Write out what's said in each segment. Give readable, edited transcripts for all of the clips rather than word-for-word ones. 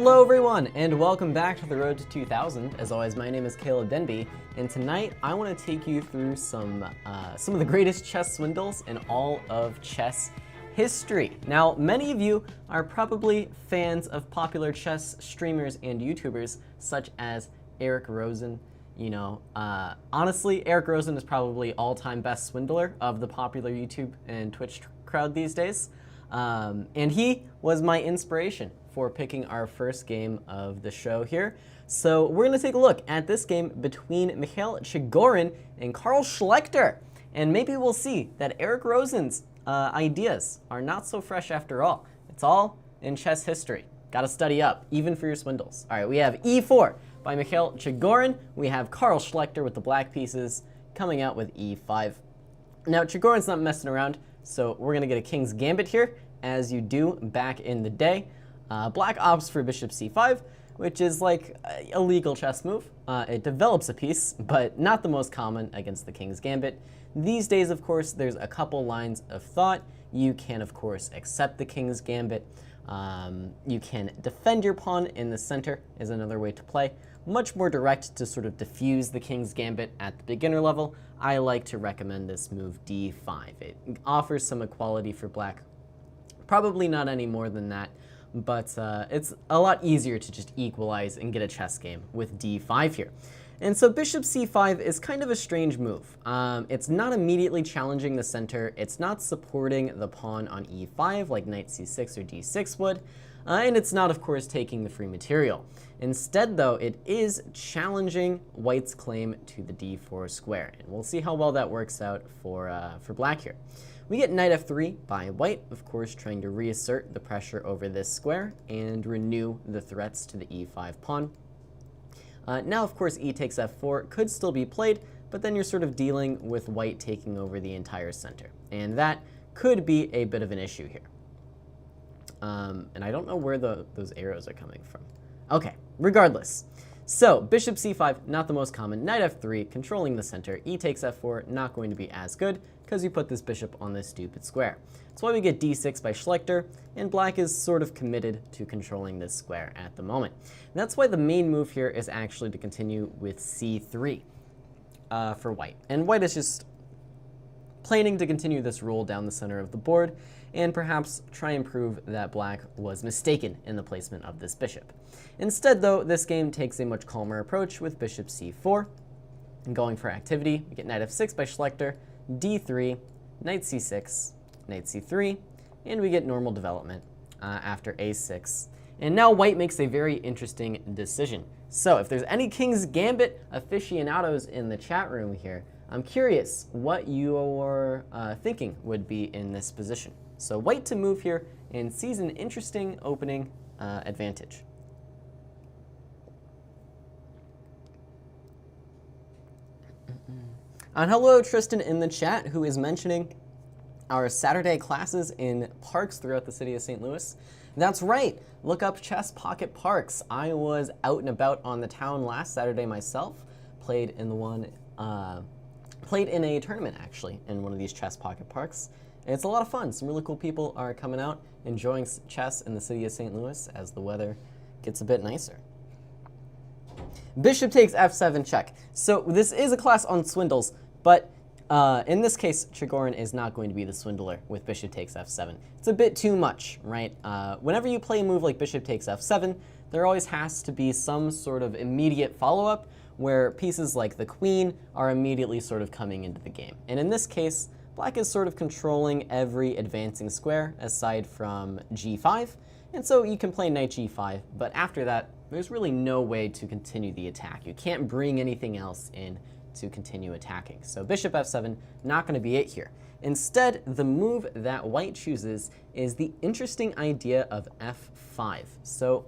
Hello everyone, and welcome back to the Road to 2000. As always, my name is Caleb Denby, and tonight I want to take you through some of the greatest chess swindles in all of chess history. Now, many of you are probably fans of popular chess streamers and YouTubers such as Eric Rosen. You know, honestly, Eric Rosen is probably all-time best swindler of the popular YouTube and Twitch crowd these days. And he was my inspiration for picking our first game of the show here. So we're going to take a look at this game between Mikhail Chigorin and Carl Schlechter. And maybe we'll see that Eric Rosen's ideas are not so fresh after all. It's all in chess history. Got to study up, even for your swindles. All right, we have e4 by Mikhail Chigorin. We have Carl Schlechter with the black pieces coming out with e5. Now, Chigorin's not messing around, so we're going to get a king's gambit here, as you do back in the day. Black opts for bishop c5, which is like a legal chess move. It develops a piece, but not the most common against the king's gambit. These days, of course, there's a couple lines of thought. You can, of course, accept the king's gambit. You can defend your pawn in the center is another way to play. Much more direct to sort of diffuse the king's gambit at the beginner level. I like to recommend this move d5. It offers some equality for black. Probably not any more than that, but it's a lot easier to just equalize and get a chess game with d5 here. And so bishop c5 is kind of a strange move. It's not immediately challenging the center. It's not supporting the pawn on e5 like knight c6 or d6 would. And it's not, of course, taking the free material. Instead, though, it is challenging white's claim to the d4 square. And we'll see how well that works out for black here. We get knight f3 by white, of course, trying to reassert the pressure over this square and renew the threats to the e5 pawn. Now, of course, e takes f4 could still be played, but then you're sort of dealing with white taking over the entire center. And that could be a bit of an issue here. And I don't know where those arrows are coming from. Okay, regardless. So, bishop c5, not the most common. Knight f3, controlling the center. E takes f4, not going to be as good, because you put this bishop on this stupid square. That's why we get d6 by Schlechter, and black is sort of committed to controlling this square at the moment. And that's why the main move here is actually to continue with c3 for white. And white is just planning to continue this rule down the center of the board, and perhaps try and prove that black was mistaken in the placement of this bishop. Instead, though, this game takes a much calmer approach with bishop c4. And going for activity, we get knight f6 by Schlechter, d3, knight c6, knight c3, and we get normal development after a6. And now white makes a very interesting decision. So if there's any king's gambit aficionados in the chat room here, I'm curious what you're thinking would be in this position. So white to move here and sees an interesting opening advantage. And hello, Tristan in the chat, who is mentioning our Saturday classes in parks throughout the city of St. Louis. That's right, look up Chess Pocket Parks. I was out and about on the town last Saturday myself, played in a tournament actually in one of these Chess Pocket Parks. And it's a lot of fun. Some really cool people are coming out, enjoying chess in the city of St. Louis as the weather gets a bit nicer. Bishop takes f7 check. So this is a class on swindles, but in this case, Chigorin is not going to be the swindler with bishop takes f7. It's a bit too much, right? Whenever you play a move like bishop takes f7, there always has to be some sort of immediate follow-up where pieces like the queen are immediately sort of coming into the game. And in this case, black is sort of controlling every advancing square aside from g5, and so you can play knight g5, but after that, there's really no way to continue the attack. You can't bring anything else in to continue attacking. So bishop f7, not going to be it here. Instead, the move that white chooses is the interesting idea of f5. So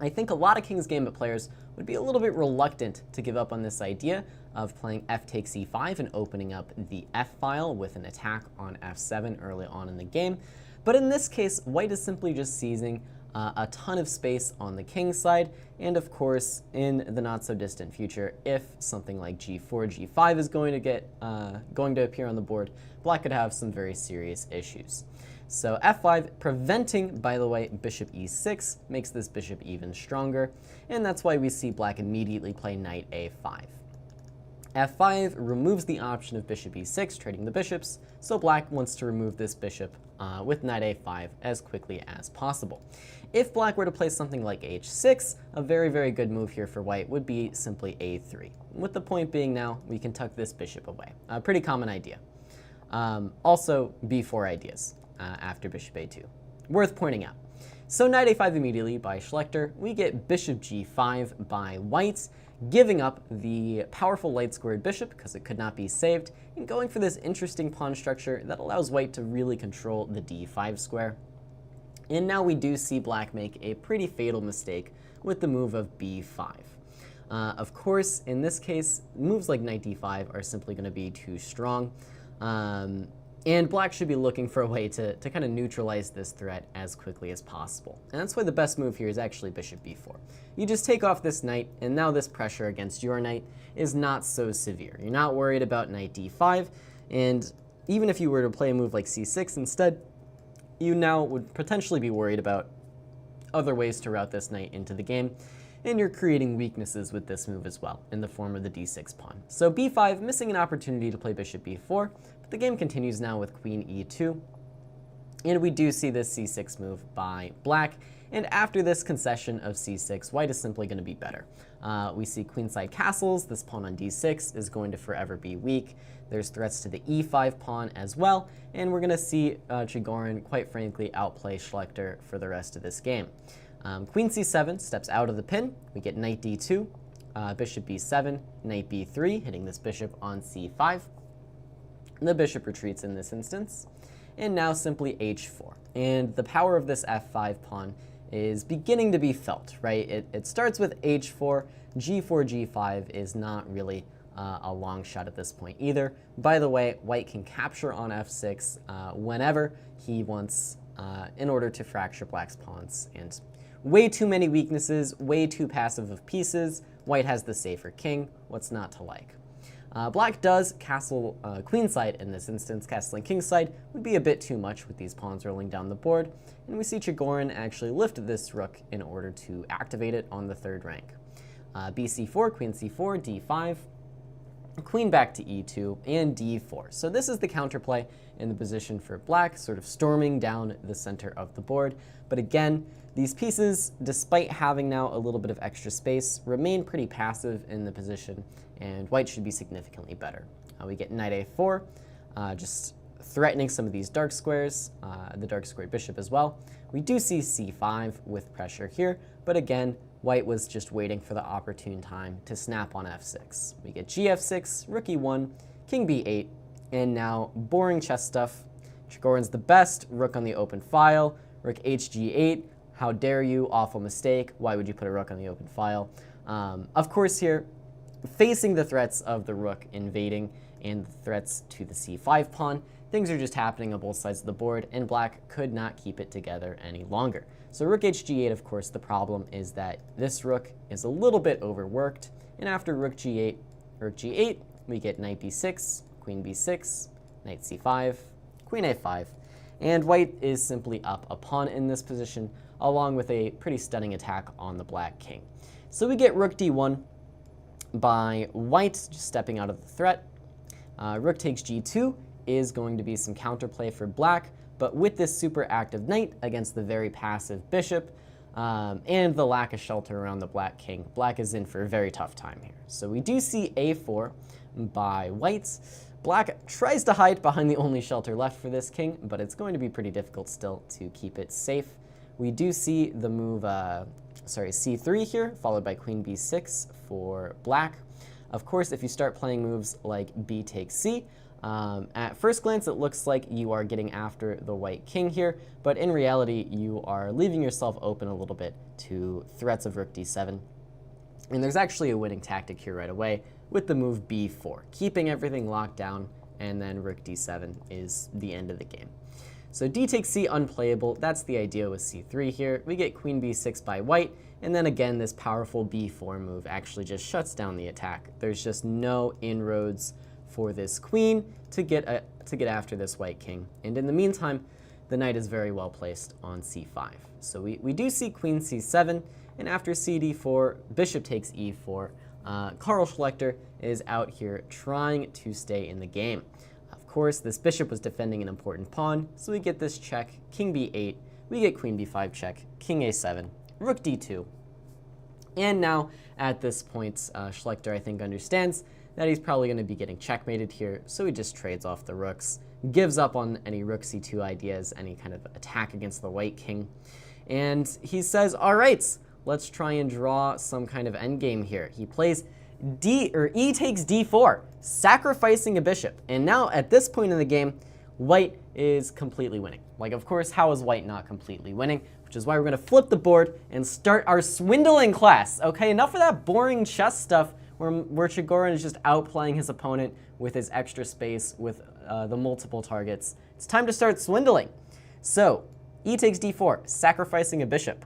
I think a lot of King's Gambit players would be a little bit reluctant to give up on this idea of playing f takes e5 and opening up the f file with an attack on f7 early on in the game. But in this case, white is simply just seizing a ton of space on the king side, and of course, in the not so distant future, if something like g4, g5 is going to appear on the board, black could have some very serious issues. So f5, preventing, by the way, bishop e6, makes this bishop even stronger, and that's why we see black immediately play knight a5. f5 removes the option of bishop e6, trading the bishops, so black wants to remove this bishop with knight a5 as quickly as possible. If black were to play something like h6, a very, very good move here for white would be simply a3. With the point being now, we can tuck this bishop away. A pretty common idea. Also, b4 ideas after bishop a2. Worth pointing out. So knight a5 immediately by Schlechter, we get bishop g5 by white, giving up the powerful light-squared bishop because it could not be saved, and going for this interesting pawn structure that allows white to really control the d5 square. And now we do see black make a pretty fatal mistake with the move of b5. Of course, in this case, moves like knight d5 are simply going to be too strong. And black should be looking for a way to kind of neutralize this threat as quickly as possible. And that's why the best move here is actually bishop b4. You just take off this knight, and now this pressure against your knight is not so severe. You're not worried about knight d5, and even if you were to play a move like c6 instead, you now would potentially be worried about other ways to route this knight into the game, and you're creating weaknesses with this move as well, in the form of the d6 pawn. So b5, missing an opportunity to play bishop b4, but the game continues now with queen e2, and we do see this c6 move by black, and after this concession of c6, white is simply going to be better. We see queenside castles. This pawn on d6 is going to forever be weak. There's threats to the e5 pawn as well, and we're going to see Chigorin, quite frankly, outplay Schlechter for the rest of this game. Queen c7 steps out of the pin. We get knight d2, bishop b7, knight b3, hitting this bishop on c5. The bishop retreats in this instance, and now simply h4. And the power of this f5 pawn is beginning to be felt, right? It starts with h4, g4, g5 is not really a long shot at this point either. By the way, white can capture on f6 whenever he wants in order to fracture black's pawns. And way too many weaknesses, way too passive of pieces. White has the safer king. What's not to like? Black does castle queenside in this instance. Castling kingside would be a bit too much with these pawns rolling down the board, and we see Chigorin actually lift this rook in order to activate it on the third rank. bc4, queen c4, d5, queen back to e2, and d4. So this is the counterplay in the position for black, sort of storming down the center of the board. But again, these pieces, despite having now a little bit of extra space, remain pretty passive in the position, and white should be significantly better. We get knight a4, just threatening some of these dark squares, the dark squared bishop as well. We do see c5 with pressure here, but again, white was just waiting for the opportune time to snap on f6. We get gf6, rook e1, king b8, and now boring chess stuff. Chigorin's the best, rook on the open file, rook hg8, how dare you, awful mistake, why would you put a rook on the open file? Of course here, facing the threats of the rook invading and the threats to the c5 pawn, things are just happening on both sides of the board, and black could not keep it together any longer. So rook hg8, of course, the problem is that this rook is a little bit overworked, and after rook g8, we get knight b6, queen b6, knight c5, queen a5, and white is simply up a pawn in this position, along with a pretty stunning attack on the black king. So we get rook d1 by white, just stepping out of the threat. Rook takes g2 is going to be some counterplay for black, but with this super active knight against the very passive bishop and the lack of shelter around the black king, black is in for a very tough time here. So we do see a4 by white. Black tries to hide behind the only shelter left for this king, but it's going to be pretty difficult still to keep it safe. We do see the move, c3 here, followed by queen b6 for black. Of course, if you start playing moves like b takes c, at first glance it looks like you are getting after the white king here, but in reality you are leaving yourself open a little bit to threats of rook d7. And there's actually a winning tactic here right away with the move b4, keeping everything locked down, and then rook d7 is the end of the game. So d takes c unplayable, that's the idea with c3 here. We get queen b6 by white, and then again this powerful b4 move actually just shuts down the attack. There's just no inroads for this queen to get after this white king. And in the meantime, the knight is very well placed on c5. So we do see queen c7, and after cd4, bishop takes e4. Karl Schlechter is out here trying to stay in the game. Of course, this bishop was defending an important pawn, so we get this check, king b8, we get queen b5 check, king a7, rook d2. And now, at this point, Schlechter, I think, understands that he's probably going to be getting checkmated here, so he just trades off the rooks, gives up on any rook c2 ideas, any kind of attack against the white king, and he says, all right, let's try and draw some kind of endgame here. He plays e takes d4, sacrificing a bishop, and now at this point in the game, white is completely winning. Like, of course, how is white not completely winning? Which is why we're going to flip the board and start our swindling class. Okay, enough of that boring chess stuff where Chigorin is just outplaying his opponent with his extra space, with the multiple targets. It's time to start swindling. So, e takes d4, sacrificing a bishop.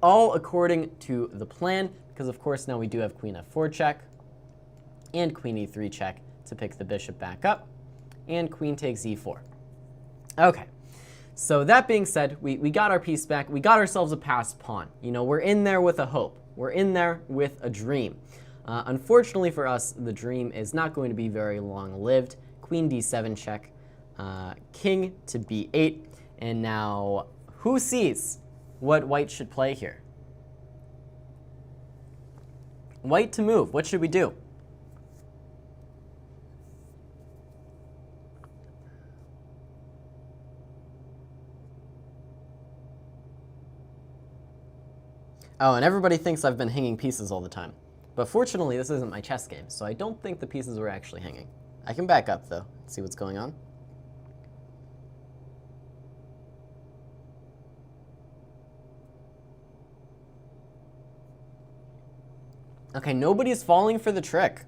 All according to the plan, because of course now we do have queen f4 check, and queen e3 check to pick the bishop back up, and queen takes e4. Okay. So that being said, we got our piece back. We got ourselves a passed pawn. You know, we're in there with a hope. We're in there with a dream. Unfortunately for us, the dream is not going to be very long-lived. Queen d7 check, king to b8, and now who sees what white should play here? White to move. What should we do? Oh, and everybody thinks I've been hanging pieces all the time. But fortunately, this isn't my chess game, so I don't think the pieces were actually hanging. I can back up, though, and see what's going on. Okay, nobody's falling for the trick.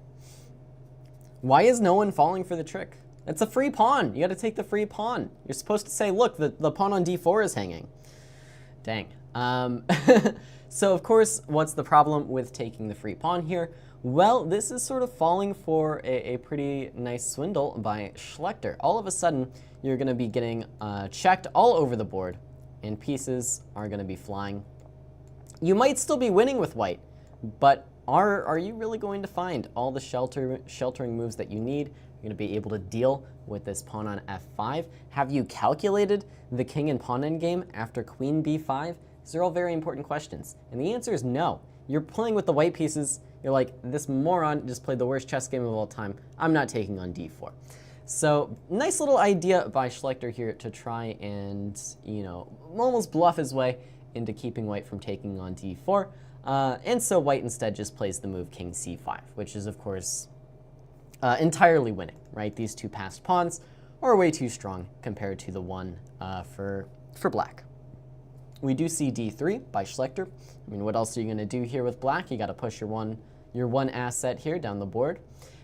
Why is no one falling for the trick? It's a free pawn. You got to take the free pawn. You're supposed to say, look, the pawn on d4 is hanging. Dang. So, of course, what's the problem with taking the free pawn here? Well, this is sort of falling for a pretty nice swindle by Schlechter. All of a sudden, you're going to be getting checked all over the board, and pieces are going to be flying. You might still be winning with white, but are you really going to find all the sheltering moves that you need? You're going to be able to deal with this pawn on f5. Have you calculated the king and pawn endgame after queen b5? These are all very important questions. And the answer is no. You're playing with the white pieces. You're like, this moron just played the worst chess game of all time. I'm not taking on d4. So, nice little idea by Schlechter here to try and, you know, almost bluff his way into keeping white from taking on d4. And so white instead just plays the move king c5, which is, of course, entirely winning, right? These two passed pawns are way too strong compared to the one for black. We do see d3 by Schlechter. I mean, what else are you going to do here with black? You got to push your one asset here down the board.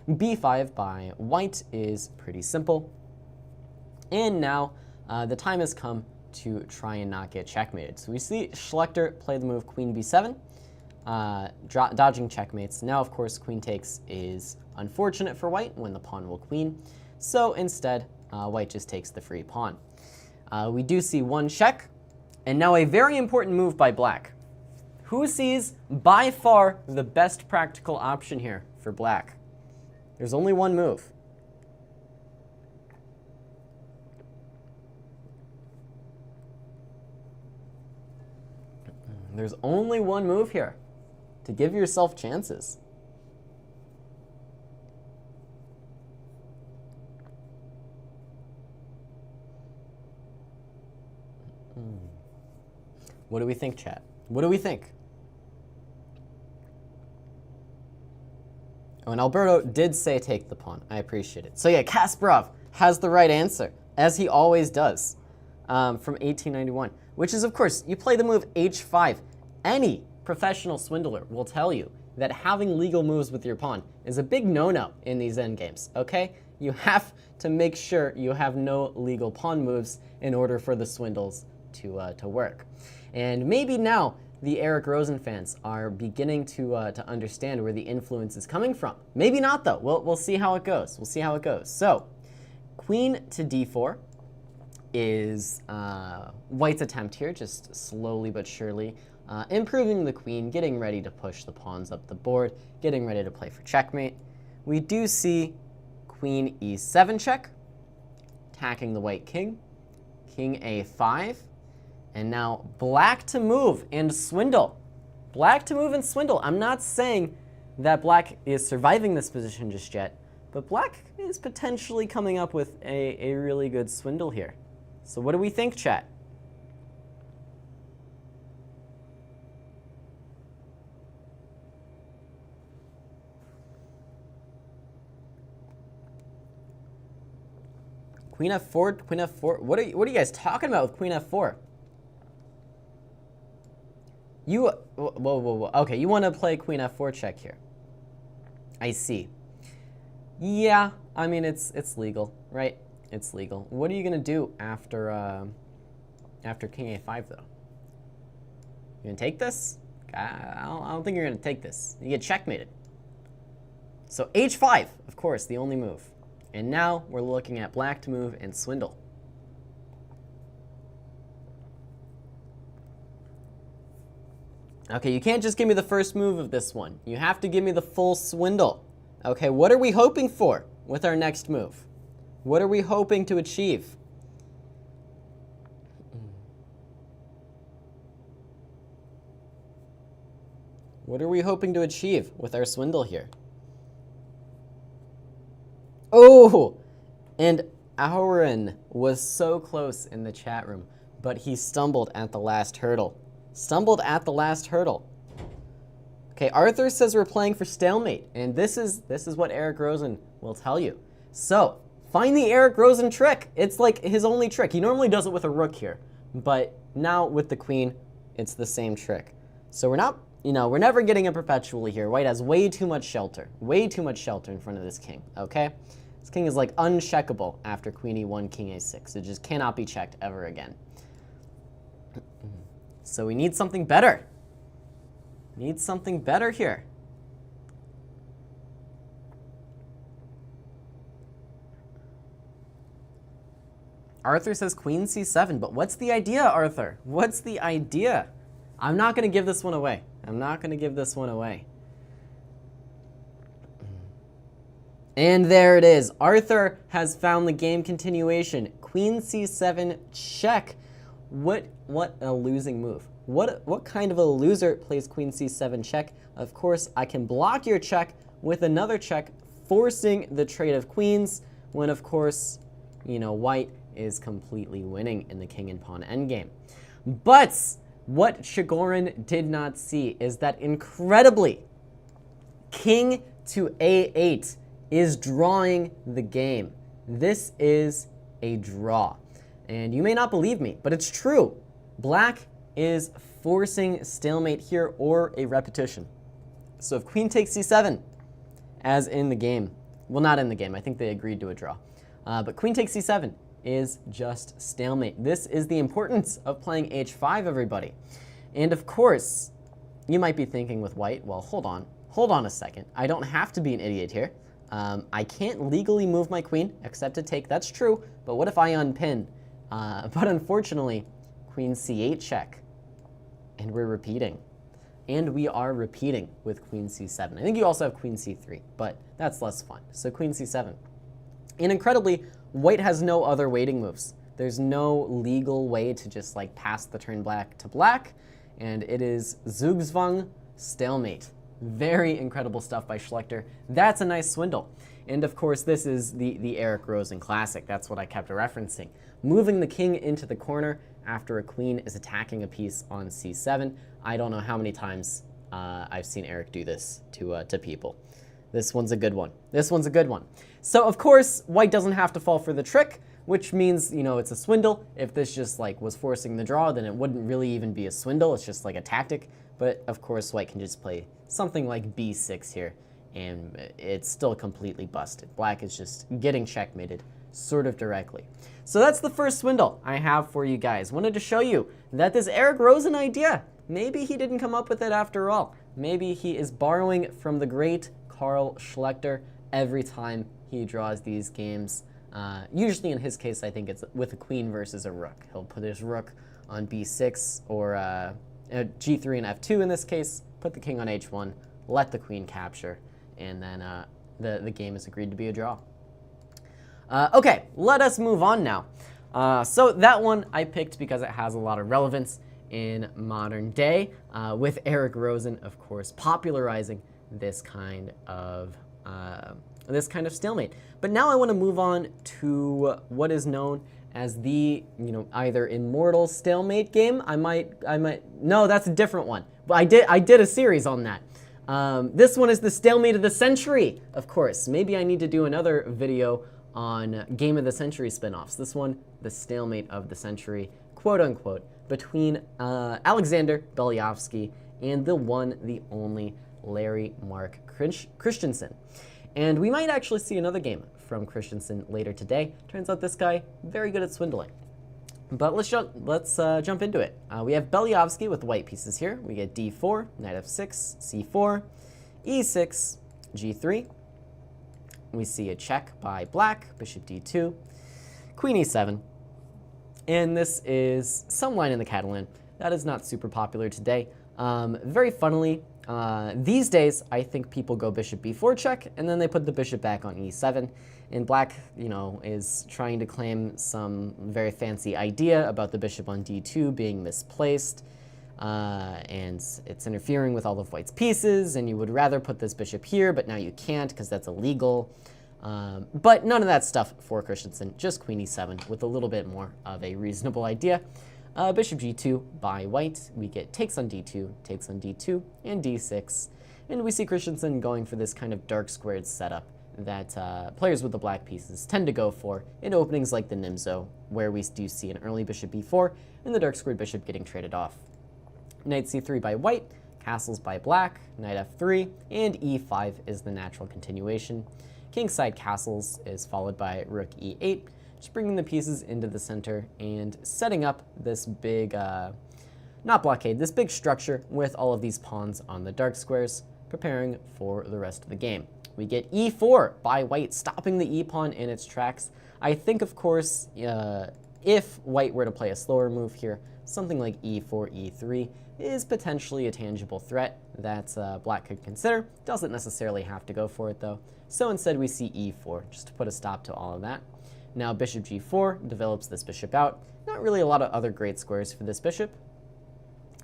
b5 by white is pretty simple. And now the time has come to try and not get checkmated. So we see Schlechter play the move queen b7, dodging checkmates. Now, of course, queen takes is unfortunate for white when the pawn will queen. So instead, white just takes the free pawn. We do see one check. And now a very important move by black. Who sees by far the best practical option here for black? There's only one move. There's only one move here to give yourself chances. What do we think, chat? What do we think? Oh, and Alberto did say take the pawn. I appreciate it. So yeah, Kasparov has the right answer, as he always does, from 1891, which is, of course, you play the move h5. Any professional swindler will tell you that having legal moves with your pawn is a big no-no in these endgames, okay? You have to make sure you have no legal pawn moves in order for the swindles to work. And maybe now the Eric Rosen fans are beginning to understand where the influence is coming from. Maybe not, though. We'll see how it goes. We'll see how it goes. So, queen to d4 is white's attempt here, just slowly but surely improving the queen, getting ready to push the pawns up the board, getting ready to play for checkmate. We do see queen e7 check, attacking the white king, king a5, and now black to move and swindle. Black to move and swindle. I'm not saying that black is surviving this position just yet, but black is potentially coming up with a really good swindle here. So what do we think, chat? Queen f4, queen f4. What are you guys talking about with queen f4? Whoa. Okay, you want to play queen f4 check here. I see. Yeah, I mean, it's legal, right? It's legal. What are you going to do after king a5, though? You going to take this? I don't think you're going to take this. You get checkmated. So h5, of course, the only move. And now we're looking at black to move and swindle. Okay, you can't just give me the first move of this one. You have to give me the full swindle. Okay, what are we hoping for with our next move? What are we hoping to achieve? What are we hoping to achieve with our swindle here? Oh, and Auron was so close in the chat room, but he stumbled at the last hurdle. Stumbled at the last hurdle. Okay, Arthur says we're playing for Stalemate, and this is what Eric Rosen will tell you. So, find the Eric Rosen trick. It's like his only trick. He normally does it with a rook here, but now with the queen, it's the same trick. So we're not, we're never getting it perpetually here. White has way too much shelter in front of this king, okay? This king is like uncheckable after queen e1, king a6. It just cannot be checked ever again. So we need something better. Need something better here. Arthur says queen c7, but what's the idea, Arthur? What's the idea? I'm not going to give this one away. I'm not going to give this one away. And there it is. Arthur has found the game continuation. Queen c7 check. What a losing move. What kind of a loser plays queen c7 check? Of course, I can block your check with another check, forcing the trade of queens, when of course, white is completely winning in the king and pawn endgame. But what Chigorin did not see is that incredibly, king to a8 is drawing the game. This is a draw. And you may not believe me, but it's true. Black is forcing stalemate here or a repetition. So if queen takes c7, as in the game, well, not in the game, I think they agreed to a draw, but queen takes c7 is just stalemate. This is the importance of playing h5, everybody. And of course, you might be thinking with white, well, hold on a second. I don't have to be an idiot here. I can't legally move my queen except to take, that's true, but what if I unpin? But unfortunately, queen c8 check, and we're repeating. And we are repeating with queen c7. I think you also have queen c3, but that's less fun. So queen c7. And incredibly, white has no other waiting moves. There's no legal way to just like pass the turn black to black, and it is Zugzwang stalemate. Very incredible stuff by Schlechter. That's a nice swindle. And of course, this is the Eric Rosen classic. That's what I kept referencing. Moving the king into the corner after a queen is attacking a piece on c7. I don't know how many times I've seen Eric do this to people. This one's a good one. This one's a good one. So of course, white doesn't have to fall for the trick, which means, it's a swindle. If this just like was forcing the draw, then it wouldn't really even be a swindle. It's just like a tactic. But of course, white can just play something like b6 here, and it's still completely busted. Black is just getting checkmated sort of directly. So that's the first swindle I have for you guys. Wanted to show you that this Eric Rosen idea, maybe he didn't come up with it after all. Maybe he is borrowing from the great Carl Schlechter every time he draws these games. Usually in his case, I think it's with a queen versus a rook. He'll put his rook on b6 or g3 and f2 in this case, put the king on h1, let the queen capture, and then the game is agreed to be a draw. Okay, let us move on now. So that one I picked because it has a lot of relevance in modern day, with Eric Rosen, of course, popularizing this kind of stalemate. But now I want to move on to what is known as the, either Immortal stalemate game. No, that's a different one. But I did a series on that. This one is the Stalemate of the Century, of course. Maybe I need to do another video on Game of the Century spinoffs. This one, the Stalemate of the Century, quote unquote, between Alexander Beliavsky and the one, the only Larry Mark Christiansen. And we might actually see another game from Christiansen later today. Turns out this guy, very good at swindling. But let's jump into it. We have Beliavsky with white pieces here. We get d4, knight f6, c4, e6, g3. We see a check by black, bishop d2, queen e7. And this is some line in the Catalan that is not super popular today. Very funnily, these days, I think people go bishop b4 check, and then they put the bishop back on e7. And black, is trying to claim some very fancy idea about the bishop on d2 being misplaced. And it's interfering with all of white's pieces, and you would rather put this bishop here, but now you can't because that's illegal. But none of that stuff for Christiansen, just queen e7 with a little bit more of a reasonable idea. Bishop g2 by white, we get takes on d2, and d6. And we see Christiansen going for this kind of dark squared setup that players with the black pieces tend to go for in openings like the Nimzo, where we do see an early bishop b4 and the dark squared bishop getting traded off. Knight c3 by white, castles by black, knight f3, and e5 is the natural continuation. Kingside castles is followed by rook e8, just bringing the pieces into the center and setting up this big, not blockade, this big structure with all of these pawns on the dark squares, preparing for the rest of the game. We get e4 by white, stopping the e-pawn in its tracks. I think, of course, if white were to play a slower move here, something like e4, e3 is potentially a tangible threat that black could consider. Doesn't necessarily have to go for it, though. So instead we see e4, just to put a stop to all of that. Now bishop g4 develops this bishop out. Not really a lot of other great squares for this bishop.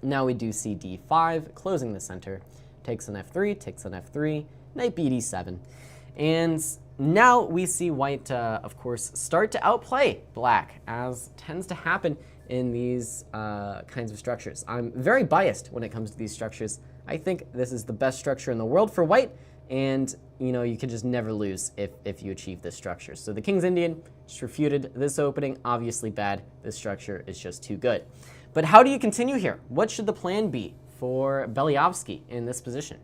Now we do see d5, closing the center. Takes on f3, knight b d7. And now we see white, of course, start to outplay black, as tends to happen in these kinds of structures. I'm very biased when it comes to these structures. I think this is the best structure in the world for white, and you can just never lose if you achieve this structure. So the King's Indian just refuted this opening. Obviously bad. This structure is just too good. But how do you continue here? What should the plan be for Beliavsky in this position?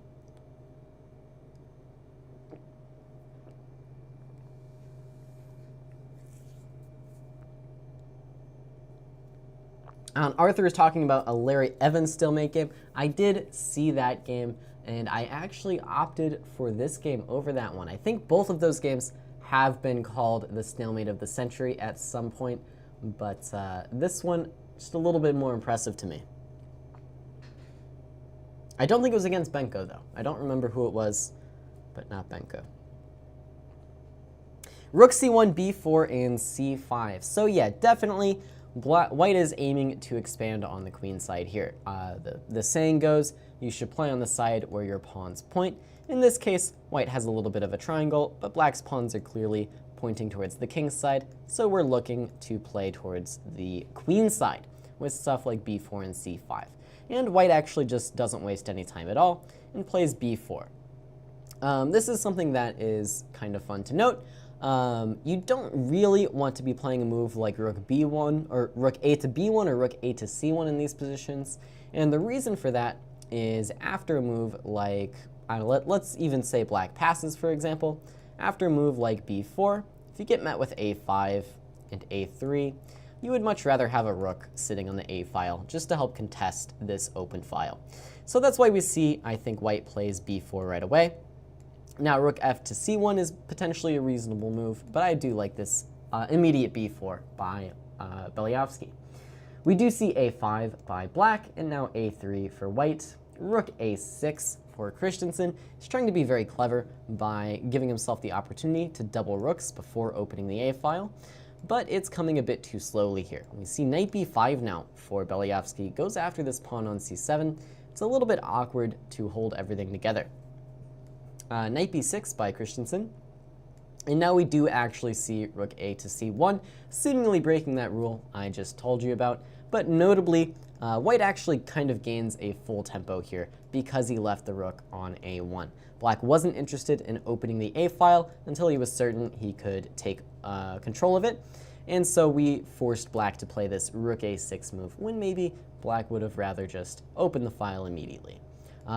Arthur is talking about a Larry Evans stalemate game. I did see that game, and I actually opted for this game over that one. I think both of those games have been called the Stalemate of the Century at some point, but this one, just a little bit more impressive to me. I don't think it was against Benko, though. I don't remember who it was, but not Benko. Rook c1, b4, and c5. So yeah, definitely white is aiming to expand on the queen side here. The saying goes, you should play on the side where your pawns point. In this case, white has a little bit of a triangle, but black's pawns are clearly pointing towards the king's side, so we're looking to play towards the queen side with stuff like b4 and c5. And white actually just doesn't waste any time at all and plays b4. This is something that is kind of fun to note. You don't really want to be playing a move like rook b1 or rook a to b1 or rook a to c1 in these positions. And the reason for that is after a move like, let's even say black passes, for example. After a move like b4, if you get met with a5 and a3, you would much rather have a rook sitting on the a file just to help contest this open file. So that's why we see, I think, white plays b4 right away. Now rook f to c1 is potentially a reasonable move, but I do like this immediate b4 by Beliavsky. We do see a5 by black, and now a3 for white. Rook a6 for Christiansen. He's trying to be very clever by giving himself the opportunity to double rooks before opening the a-file, but it's coming a bit too slowly here. We see knight b5 now for Beliavsky. Goes after this pawn on c7. It's a little bit awkward to hold everything together. Knight b6 by Christiansen. And now we do actually see rook a to c1, seemingly breaking that rule I just told you about. But notably, white actually kind of gains a full tempo here because he left the rook on a1. Black wasn't interested in opening the a-file until he was certain he could take control of it. And so we forced black to play this rook a6 move when maybe black would have rather just opened the file immediately.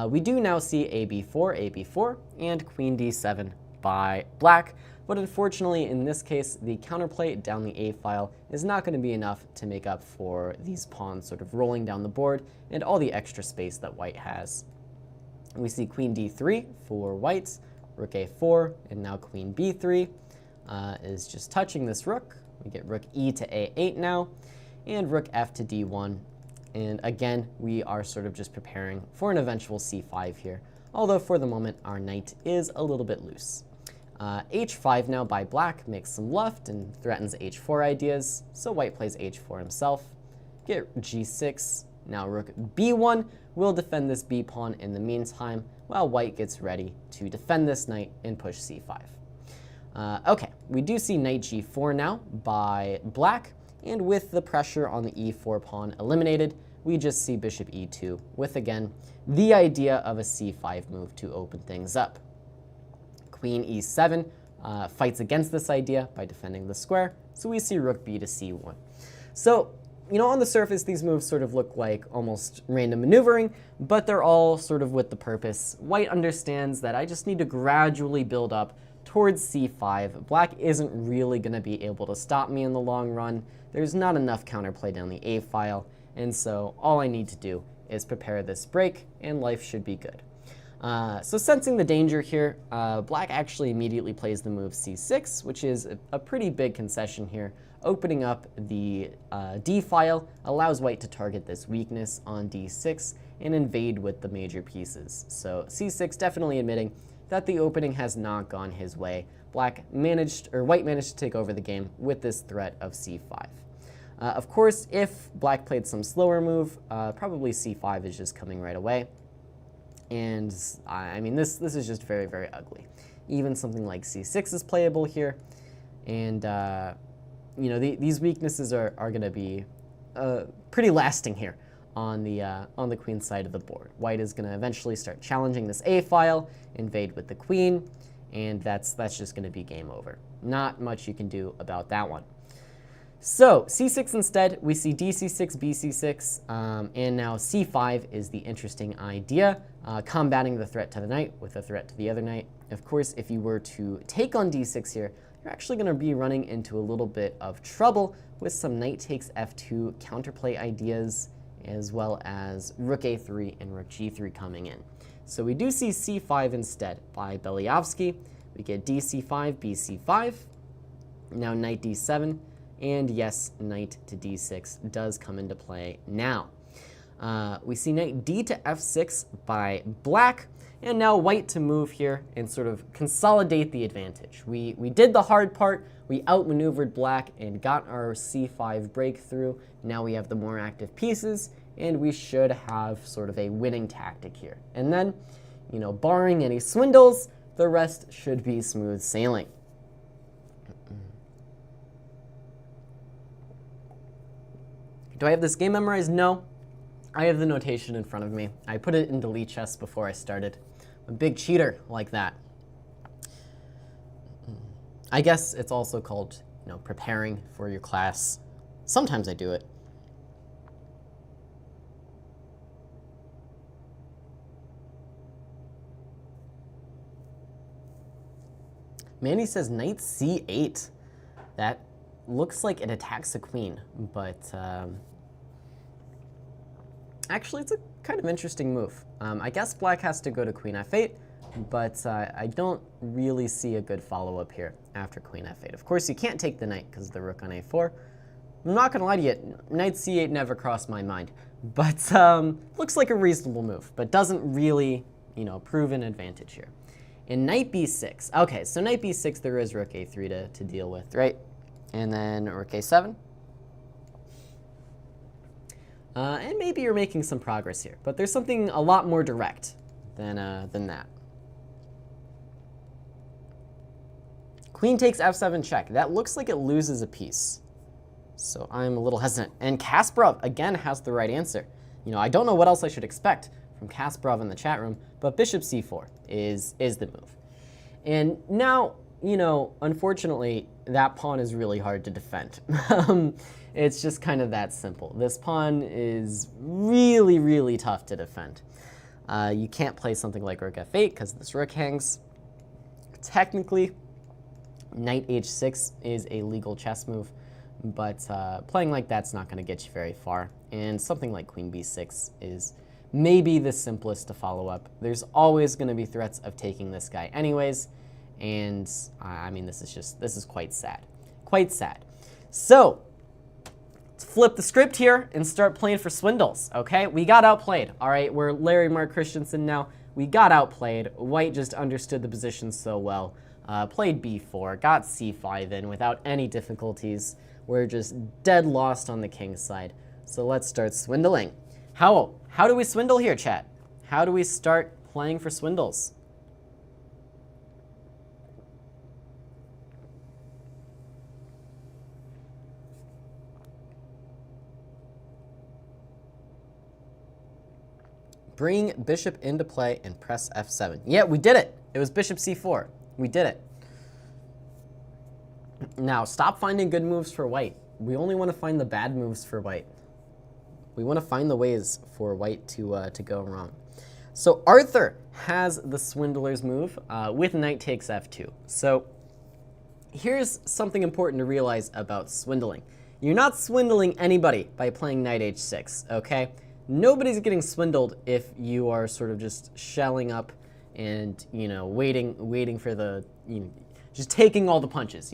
We do now see a b4, and queen d7 by black. But unfortunately, in this case, the counterplay down the a-file is not going to be enough to make up for these pawns sort of rolling down the board and all the extra space that white has. We see queen d3 for white, rook a4, and now queen b3 is just touching this rook. We get rook e to a8 now, and rook f to d1. And again, we are sort of just preparing for an eventual c5 here, although for the moment our knight is a little bit loose. H5 now by black makes some left and threatens h4 ideas, so white plays h4 himself. Get g6, now rook b1 will defend this b pawn in the meantime, while white gets ready to defend this knight and push c5. Okay, we do see knight g4 now by black, and with the pressure on the e4 pawn eliminated, we just see bishop e2 with, again, the idea of a c5 move to open things up. Queen e7 fights against this idea by defending the square, so we see rook b to c1. So, you know, on the surface, these moves sort of look like almost random maneuvering, but they're all sort of with the purpose. White understands that I just need to gradually build up towards c5. Black isn't really going to be able to stop me in the long run. There's not enough counterplay down the a-file, and so all I need to do is prepare this break, and life should be good. So sensing the danger here, black actually immediately plays the move c6, which is a pretty big concession here. Opening up the d-file allows white to target this weakness on d6 and invade with the major pieces. So c6 definitely admitting that the opening has not gone his way. White managed to take over the game with this threat of c5. Of course, if black played some slower move, probably c5 is just coming right away. And I mean, this is just very, very ugly. Even something like c6 is playable here. And, you know, these weaknesses are going to be pretty lasting here on the queen side of the board. White is going to eventually start challenging this a-file, invade with the queen, and that's just going to be game over. Not much you can do about that one. So c6 instead, we see dc6, bc6, and now c5 is the interesting idea, combating the threat to the knight with a threat to the other knight. Of course, if you were to take on d6 here, you're actually going to be running into a little bit of trouble with some knight takes f2 counterplay ideas, as well as rook a3 and rook g3 coming in. So we do see c5 instead by Beliavsky. We get dc5, bc5, now knight d7, and yes, knight to d6 does come into play now. We see knight d to f6 by black, and now white to move here and sort of consolidate the advantage. We did the hard part, we outmaneuvered black and got our c5 breakthrough. Now we have the more active pieces, and we should have sort of a winning tactic here. And then, you know, barring any swindles, the rest should be smooth sailing. Do I have this game memorized? No. I have the notation in front of me. I put it in delete chess before I started. I'm a big cheater like that. I guess it's also called, you know, preparing for your class. Sometimes I do it. Manny says knight c8. That looks like it attacks a queen, but actually it's a kind of interesting move. I guess black has to go to queen f8, but I don't really see a good follow-up here after queen f8. Of course, you can't take the knight because of the rook on a4. I'm not going to lie to you, knight c8 never crossed my mind, but looks like a reasonable move, but doesn't really, prove an advantage here. In knight b6, okay, so knight b6, there is rook a3 to deal with, right? And then rook a7. And maybe you're making some progress here, but there's something a lot more direct than that. Queen takes f7 check. That looks like it loses a piece. So I'm a little hesitant. And Kasparov, again, has the right answer. I don't know what else I should expect from Kasparov in the chat room, but bishop c4 is the move. And now, unfortunately, that pawn is really hard to defend. It's just kind of that simple. This pawn is really, really tough to defend. You can't play something like rook f8 because this rook hangs. Technically, knight h6 is a legal chess move, but playing like that's not going to get you very far. And something like queen b6 is maybe the simplest to follow up. There's always going to be threats of taking this guy anyways, and I mean, this is quite sad. Quite sad. So, let's flip the script here and start playing for Swindles, okay? We got outplayed, all right? We're Larry Mark Christiansen now. We got outplayed. White just understood the position so well. Played b4, got c5 in without any difficulties. We're just dead lost on the king's side. So let's start swindling. How do we swindle here, chat? How do we start playing for Swindles? Bring bishop into play and press f7. Yeah, we did it. It was bishop c4. We did it. Now, stop finding good moves for white. We only want to find the bad moves for white. We want to find the ways for white to go wrong. So Arthur has the swindler's move with knight takes f2. So here's something important to realize about swindling. You're not swindling anybody by playing knight h6, okay? Nobody's getting swindled if you are sort of just shelling up and, waiting for the, just taking all the punches,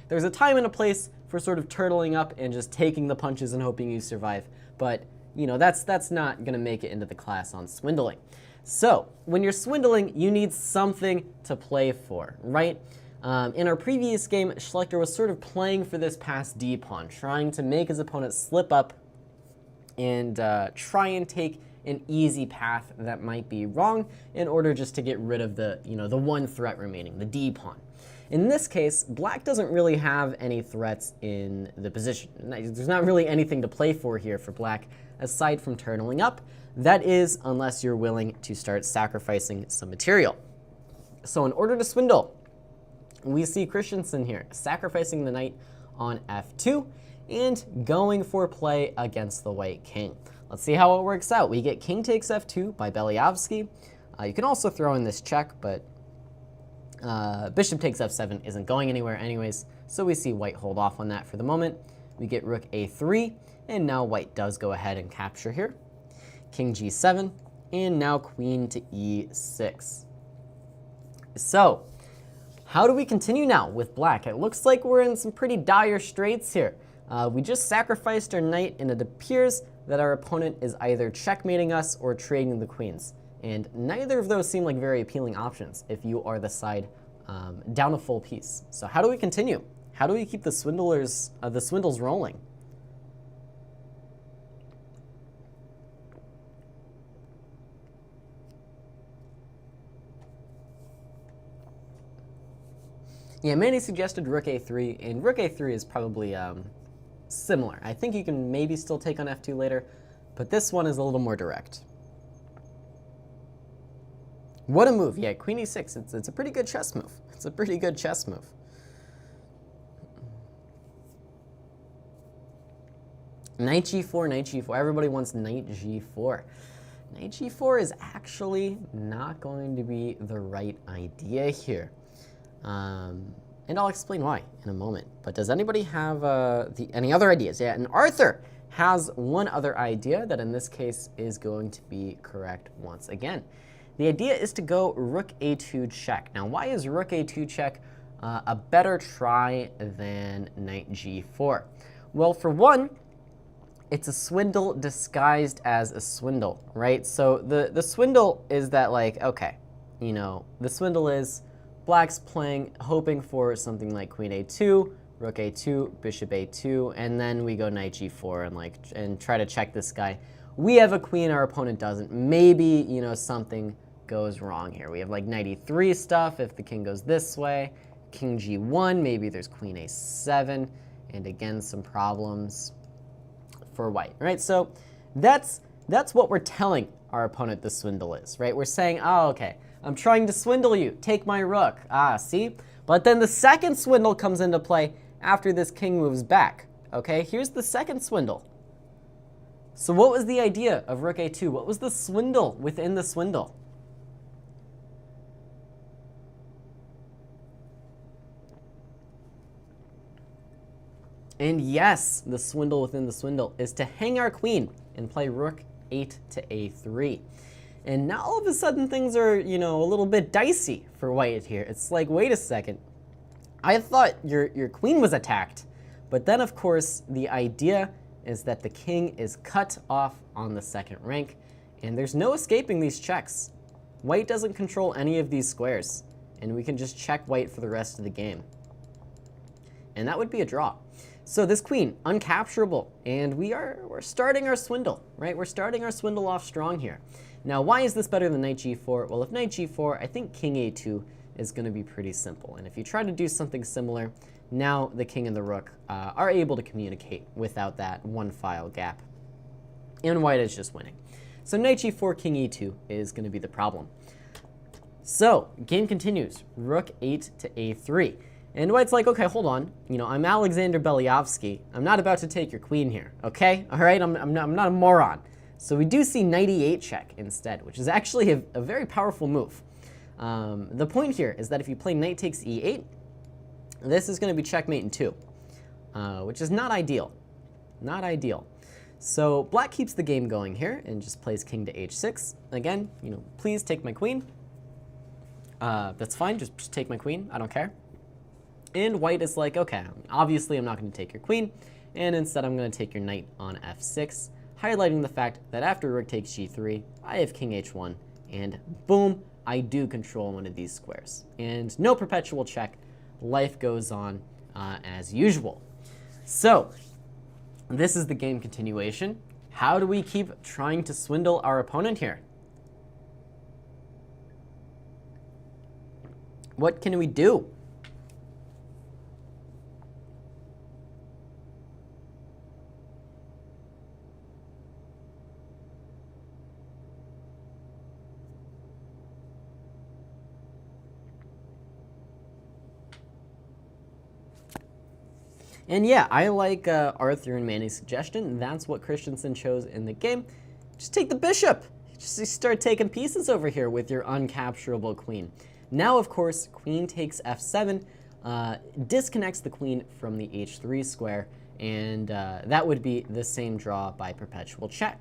There's a time and a place for sort of turtling up and just taking the punches and hoping you survive. But, that's not going to make it into the class on swindling. So, when you're swindling, you need something to play for, right? In our previous game, Schlechter was sort of playing for this passed d pawn, trying to make his opponent slip up and try and take an easy path that might be wrong in order just to get rid of the, the one threat remaining, the d pawn. In this case, black doesn't really have any threats in the position. There's not really anything to play for here for black aside from turtling up. That is, unless you're willing to start sacrificing some material. So in order to swindle, we see Christiansen here sacrificing the knight on f2 and going for play against the white king. Let's see how it works out. We get king takes f2 by Beliavsky. You can also throw in this check, but bishop takes f7 isn't going anywhere anyways, so we see white hold off on that for the moment. We get rook a3, and now white does go ahead and capture here. King g7, and now queen to e6. So, how do we continue now with black? It looks like we're in some pretty dire straits here. We just sacrificed our knight, and it appears that our opponent is either checkmating us or trading the queens. And neither of those seem like very appealing options if you are the side down a full piece. So how do we continue? How do we keep the swindles rolling? Yeah, Manny suggested rook a3, and rook a3 is probably similar. I think you can maybe still take on f2 later, but this one is a little more direct. What a move. Yeah, queen e6. It's a pretty good chess move. It's a pretty good chess move. Knight g4, knight g4. Everybody wants knight g4. Knight g4 is actually not going to be the right idea here. And I'll explain why in a moment. But does anybody have any other ideas? Yeah, and Arthur has one other idea that in this case is going to be correct once again. The idea is to go rook a2 check. Now, why is rook a2 check a better try than knight g4? Well, for one, it's a swindle disguised as a swindle, right? So the swindle is that, like, okay, you know, the swindle is black's playing, hoping for something like queen a2, rook a2, bishop a2, and then we go knight g4 and try to check this guy. We have a queen, our opponent doesn't. Maybe, you know, something goes wrong here. We have like knight e3 stuff if the king goes this way, king g1, maybe there's queen a7, and again, some problems for white, right? So that's what we're telling our opponent the swindle is, right? We're saying, oh, okay, I'm trying to swindle you, take my rook. Ah, see? But then the second swindle comes into play after this king moves back, okay? Here's the second swindle. So what was the idea of rook a2? What was the swindle within the swindle? And yes, the swindle within the swindle is to hang our queen and play rook 8 to a3. And now all of a sudden things are, you know, a little bit dicey for white here. It's like, wait a second, I thought your queen was attacked. But then, of course, the idea is that the king is cut off on the second rank, and there's no escaping these checks. White doesn't control any of these squares, and we can just check white for the rest of the game. And that would be a draw. So this queen, uncapturable, and we're starting our swindle, right? We're starting our swindle off strong here. Now, why is this better than knight g4? Well, if knight g4, I think king a2 is going to be pretty simple. And if you try to do something similar, now the king and the rook are able to communicate without that one file gap. And white is just winning. So knight g4, king e2 is going to be the problem. So game continues, rook 8 to a3. And white's like, okay, hold on. You know, I'm Alexander Beliavsky. I'm not about to take your queen here, okay? All right, I'm not a moron. So we do see knight e8 check instead, which is actually a very powerful move. The point here is that if you play knight takes e8, this is going to be checkmate in 2, which is not ideal. Not ideal. So black keeps the game going here and just plays king to h6. Again, you know, please take my queen. That's fine, just take my queen, I don't care. And white is like, okay, obviously I'm not going to take your queen, and instead I'm going to take your knight on f6, highlighting the fact that after rook takes g3, I have king h1, and boom, I do control one of these squares. And no perpetual check, life goes on as usual. So, this is the game continuation. How do we keep trying to swindle our opponent here? What can we do? And yeah, I like Arthur and Manny's suggestion. That's what Christiansen chose in the game. Just take the bishop. Just start taking pieces over here with your uncapturable queen. Now, of course, queen takes f7, disconnects the queen from the h3 square, and that would be the same draw by perpetual check.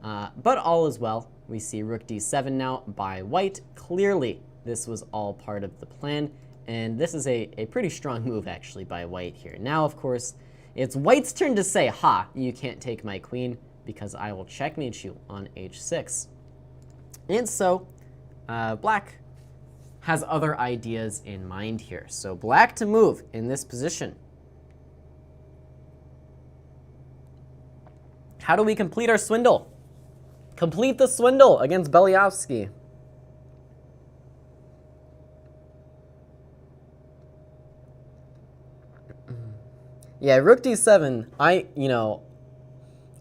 But all is well. We see rook d7 now by white. Clearly, this was all part of the plan. And this is a pretty strong move, actually, by white here. Now, of course, it's white's turn to say, ha, you can't take my queen because I will checkmate you on h6. And so, black has other ideas in mind here. So black to move in this position. How do we complete our swindle? Complete the swindle against Beliavsky. Yeah, rook d7,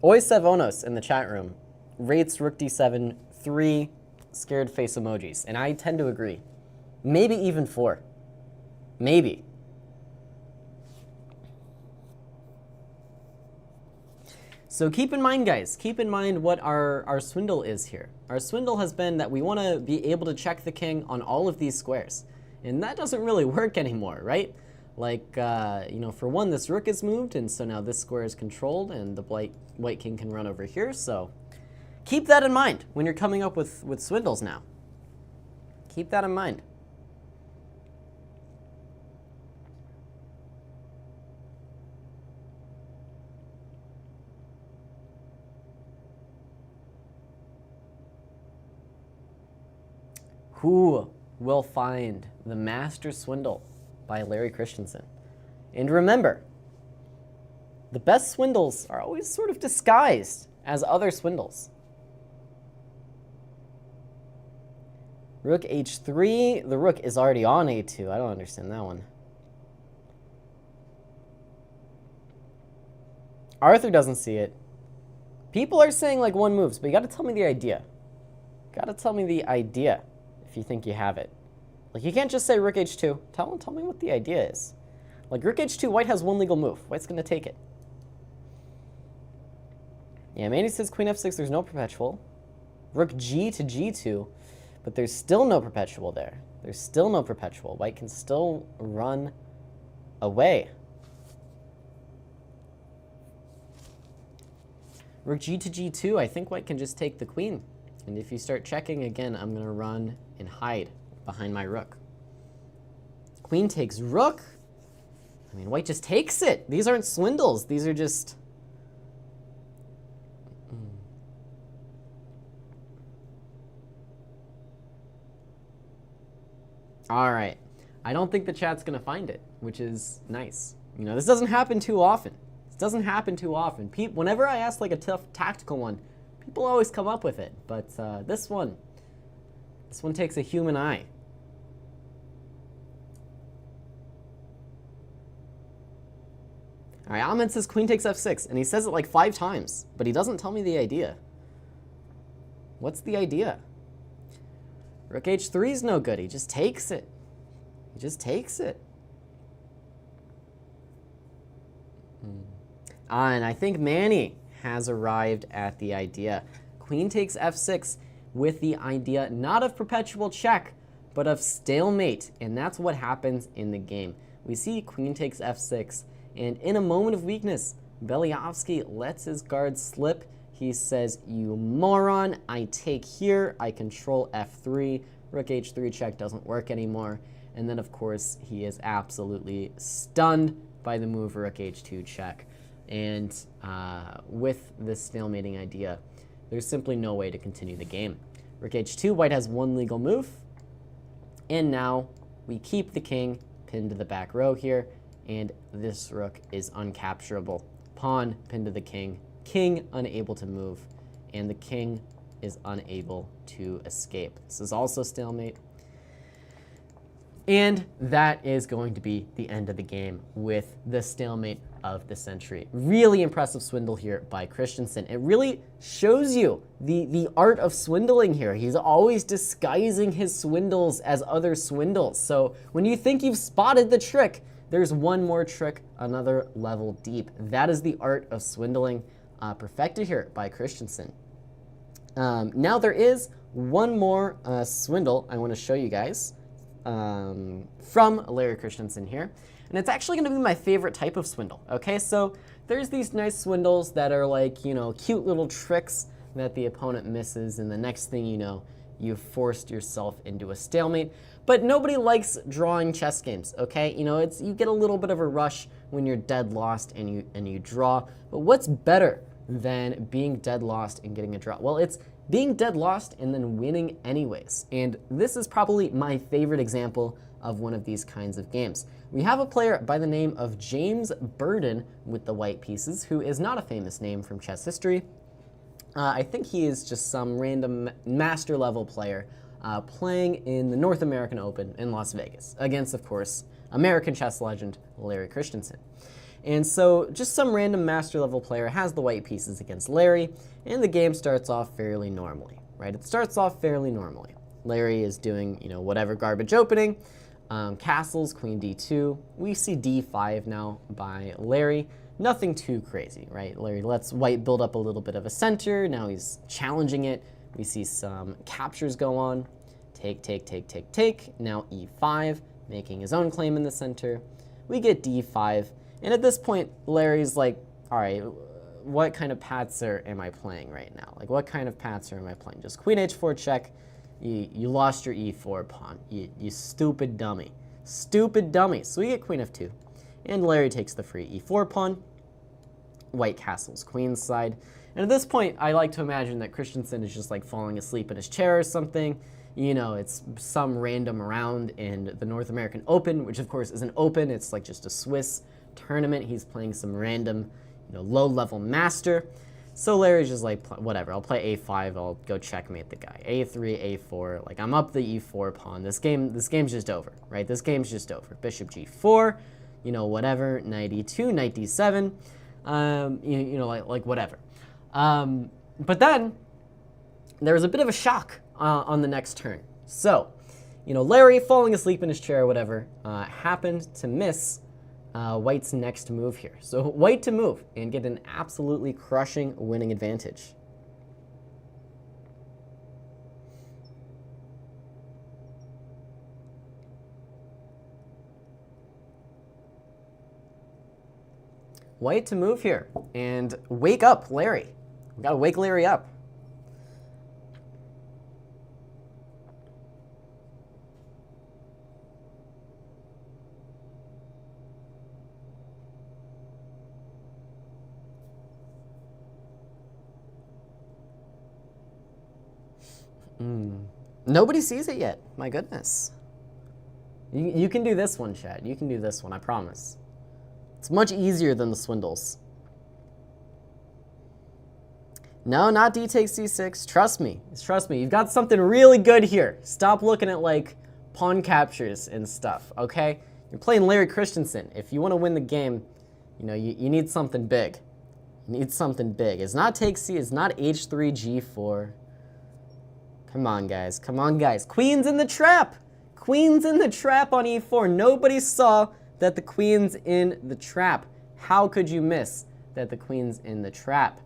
Oisevonos in the chat room rates rook d7 3 scared face emojis, and I tend to agree. Maybe even 4. Maybe. So keep in mind, guys, keep in mind what our swindle is here. Our swindle has been that we want to be able to check the king on all of these squares, and that doesn't really work anymore, right? Like, for one, this rook is moved, and so now this square is controlled, and the white king can run over here. So keep that in mind when you're coming up with swindles now. Keep that in mind. Who will find the Master Swindle by Larry Christiansen? And remember, the best swindles are always sort of disguised as other swindles. Rook h3. The rook is already on a2. I don't understand that one. Arthur doesn't see it. People are saying like one moves, but you got to tell me the idea. Got to tell me the idea if you think you have it. Like, you can't just say rook h2. Tell me what the idea is. Like, rook h2, white has one legal move. White's going to take it. Yeah, Manny says queen f6, there's no perpetual. Rook g to g2, but there's still no perpetual there. There's still no perpetual. White can still run away. Rook g to g2, I think white can just take the queen. And if you start checking again, I'm going to run and hide behind my rook. Queen takes rook. I mean, white just takes it. These aren't swindles. These are just... All right. I don't think the chat's going to find it, which is nice. You know, this doesn't happen too often. This doesn't happen too often. Whenever I ask like a tough tactical one, people always come up with it. But this one takes a human eye. All right, Ahmed says queen takes f6, and he says it like 5 times, but he doesn't tell me the idea. What's the idea? Rook h3 is no good. He just takes it. He just takes it. And I think Manny has arrived at the idea. Queen takes f6 with the idea not of perpetual check, but of stalemate. And that's what happens in the game. We see queen takes f6, and in a moment of weakness, Beliavsky lets his guard slip. He says, you moron, I take here, I control f3, rook h3 check doesn't work anymore. And then, of course, he is absolutely stunned by the move rook h2 check. And with this stalemating idea, there's simply no way to continue the game. Rook h2, white has one legal move. And now we keep the king pinned to the back row here, and this rook is uncapturable. Pawn pinned to the king, king unable to move, and the king is unable to escape. This is also stalemate. And that is going to be the end of the game with the stalemate of the century. Really impressive swindle here by Christiansen. It really shows you the art of swindling here. He's always disguising his swindles as other swindles. So when you think you've spotted the trick, there's one more trick, another level deep. That is the art of swindling perfected here by Christiansen. Now there is one more swindle I want to show you guys from Larry Christiansen here. And it's actually going to be my favorite type of swindle. Okay, so there's these nice swindles that are like, you know, cute little tricks that the opponent misses, and the next thing you know, you've forced yourself into a stalemate. But nobody likes drawing chess games, okay? You know, you get a little bit of a rush when you're dead lost and you draw. But what's better than being dead lost and getting a draw? Well, it's being dead lost and then winning anyways. And this is probably my favorite example of one of these kinds of games. We have a player by the name of James Burden with the white pieces, who is not a famous name from chess history. I think he is just some random master level player playing in the North American Open in Las Vegas against, of course, American chess legend Larry Christiansen. And so just some random master level player has the white pieces against Larry, and the game starts off fairly normally, right? It starts off fairly normally. Larry is doing, you know, whatever garbage opening, castles, queen d2. We see d5 now by Larry. Nothing too crazy, right? Larry lets white build up a little bit of a center. Now he's challenging it. We see some captures go on. Take, take, take, take, take. Now e5, making his own claim in the center. We get d5. And at this point, Larry's like, all right, what kind of patzer am I playing right now? Like, what kind of patzer am I playing? Just queen h4 check, You lost your e4 pawn. You stupid dummy. Stupid dummy. So we get queen f2. And Larry takes the free e4 pawn. White castles queen's side. And at this point, I like to imagine that Christiansen is just like falling asleep in his chair or something. You know, it's some random round in the North American Open, which of course isn't open. It's like just a Swiss tournament. He's playing some random, you know, low-level master. So Larry's just like, whatever, I'll play a5, I'll go checkmate the guy. a3, a4, like I'm up the e4 pawn. This game's just over, right? This game's just over. Bishop g4, you know, whatever, knight e2, knight d7, you know, like whatever. But then there was a bit of a shock on the next turn. So, you know, Larry, falling asleep in his chair or whatever, happened to miss White's next move here. So White to move and get an absolutely crushing winning advantage. White to move here and wake up Larry. We gotta wake Larry up. Nobody sees it yet. My goodness. You can do this one, Chad. You can do this one, I promise. It's much easier than the Swindles. No, not d takes c6. Trust me. Trust me. You've got something really good here. Stop looking at, like, pawn captures and stuff, okay? You're playing Larry Christiansen. If you want to win the game, you know, you need something big. You need something big. It's not take c. It's not h3, g4. Come on, guys. Come on, guys. Queen's in the trap. Queen's in the trap on e4. Nobody saw that the queen's in the trap. How could you miss that the queen's in the trap?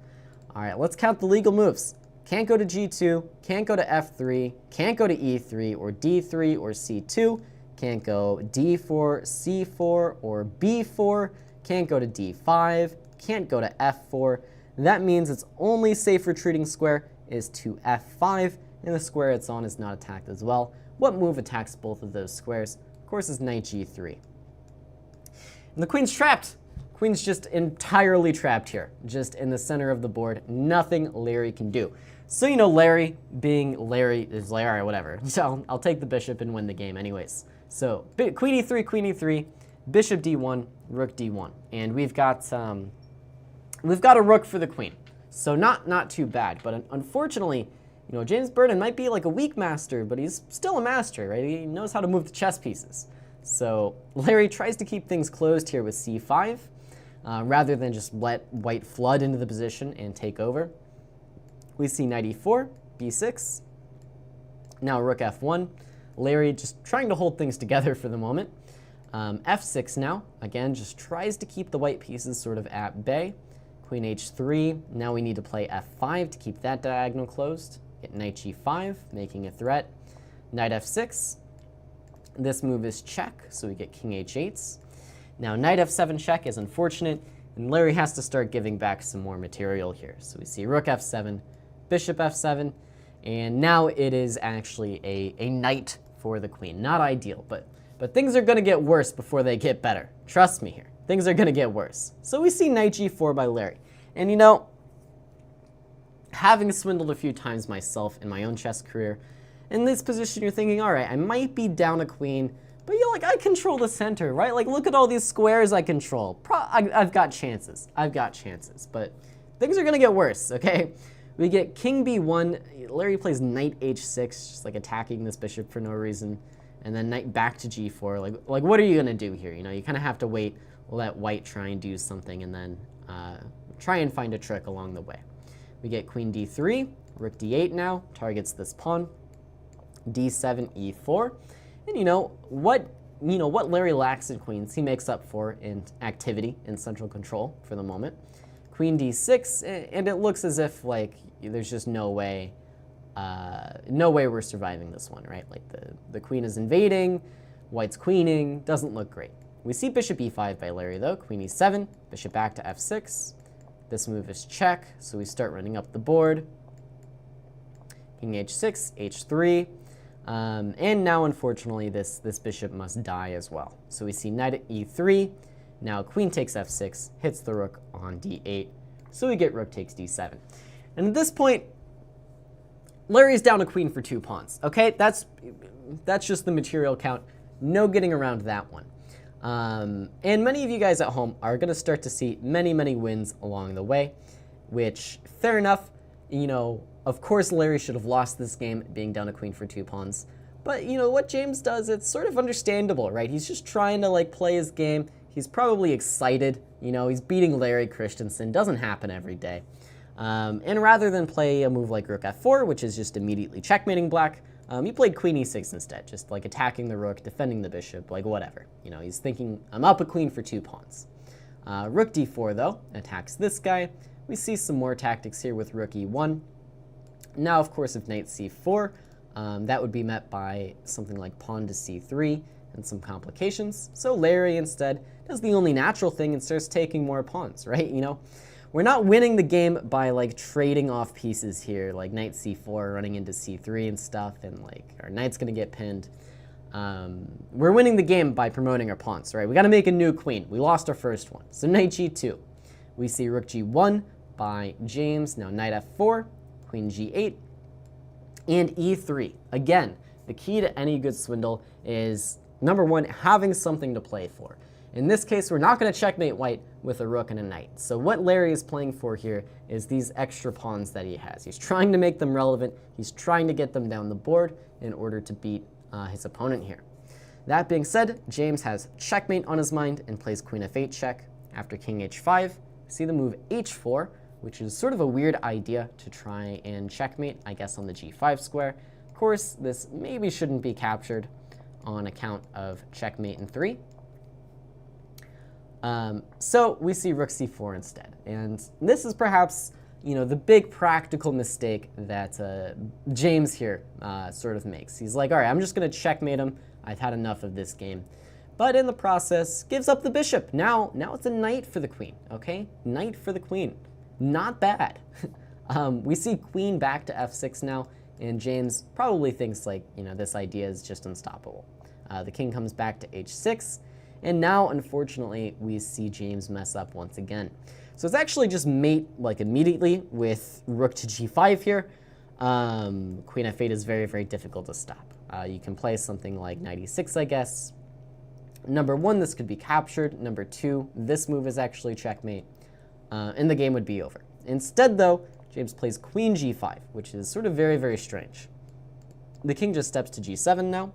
All right, let's count the legal moves. Can't go to g2, can't go to f3, can't go to e3 or d3 or c2, can't go d4, c4 or b4, can't go to d5, can't go to f4. That means its only safe retreating square is to f5, and the square it's on is not attacked as well. What move attacks both of those squares? Of course, is knight g3. And the queen's trapped. Queen's just entirely trapped here, just in the center of the board. Nothing Larry can do. So, you know, Larry being Larry is like, all right, whatever. So I'll take the bishop and win the game anyways. So queen e3, bishop d1, rook d1. And we've got a rook for the queen. So not too bad, but unfortunately, you know, James Burden might be like a weak master, but he's still a master, right? He knows how to move the chess pieces. So Larry tries to keep things closed here with c5, rather than just let White flood into the position and take over. We see knight e4, b6, now rook f1. Larry just trying to hold things together for the moment. f6 now, again, just tries to keep the white pieces sort of at bay. Queen h3, now we need to play f5 to keep that diagonal closed. Get knight g5, making a threat. Knight f6, this move is check, so we get king h8. Now knight f7 check is unfortunate, and Larry has to start giving back some more material here. So we see rook f7, bishop f7, and now it is actually a knight for the queen. Not ideal, but things are going to get worse before they get better. Trust me here. Things are going to get worse. So we see knight g4 by Larry. And you know, having swindled a few times myself in my own chess career, in this position you're thinking, all right, I might be down a queen, but you're like, I control the center, right? Like, look at all these squares I control. I've got chances. I've got chances. But things are going to get worse, okay? We get king b1. Larry plays knight h6, just like attacking this bishop for no reason. And then knight back to g4. Like what are you going to do here? You know, you kind of have to wait, let White try and do something, and then try and find a trick along the way. We get queen d3, rook d8 now, targets this pawn, d7, e4. And you know what Larry lacks in queens, he makes up for in activity in central control for the moment. Queen d6, and it looks as if like there's just no way we're surviving this one, right? Like the queen is invading, White's queening, doesn't look great. We see bishop e5 by Larry though, queen e7, bishop back to f6. This move is check, so we start running up the board. King h6, h3. And now, unfortunately, this bishop must die as well. So we see knight at e3. Now queen takes f6, hits the rook on d8. So we get rook takes d7. And at this point, Larry's down a queen for 2 pawns. Okay, that's just the material count. No getting around that one. And many of you guys at home are going to start to see many, many wins along the way, which, fair enough, you know, of course Larry should have lost this game being down a queen for 2 pawns. But, you know, what James does, it's sort of understandable, right? He's just trying to, like, play his game. He's probably excited. You know, he's beating Larry Christiansen. Doesn't happen every day. And rather than play a move like rook f4, which is just immediately checkmating black, he played queen e6 instead, just like attacking the rook, defending the bishop, like whatever. You know, he's thinking, I'm up a queen for 2 pawns. Rook d4, though, attacks this guy. We see some more tactics here with rook e1. Now, of course, if knight c4, that would be met by something like pawn to c3 and some complications. So Larry instead does the only natural thing and starts taking more pawns, right? You know, we're not winning the game by like trading off pieces here, like knight c4 running into c3 and stuff, and like our knight's gonna get pinned. We're winning the game by promoting our pawns, right? We gotta make a new queen. We lost our first one. So knight g2. We see rook g1 by James. Now knight f4, queen g8, and e3. Again, the key to any good swindle is, number one, having something to play for. In this case, we're not going to checkmate white with a rook and a knight. So what Larry is playing for here is these extra pawns that he has. He's trying to make them relevant. He's trying to get them down the board in order to beat his opponent here. That being said, James has checkmate on his mind and plays queen f8 check. After king h5, see the move h4, which is sort of a weird idea to try and checkmate, I guess, on the g5 square. Of course, this maybe shouldn't be captured on account of checkmate in 3. So we see rook c4 instead. And this is perhaps, you know, the big practical mistake that James here sort of makes. He's like, all right, I'm just going to checkmate him. I've had enough of this game. But in the process, gives up the bishop. Now it's a knight for the queen, okay? Knight for the queen. Not bad. We see queen back to f6 now, and James probably thinks, like, you know, this idea is just unstoppable. The king comes back to h6. And now, unfortunately, we see James mess up once again. So it's actually just mate, like, immediately with rook to g5 here. Queen f8 is very, very difficult to stop. You can play something like knight e6, I guess. Number one, this could be captured. Number two, this move is actually checkmate. And the game would be over. Instead, though, James plays queen g5, which is sort of very, very strange. The king just steps to g7 now.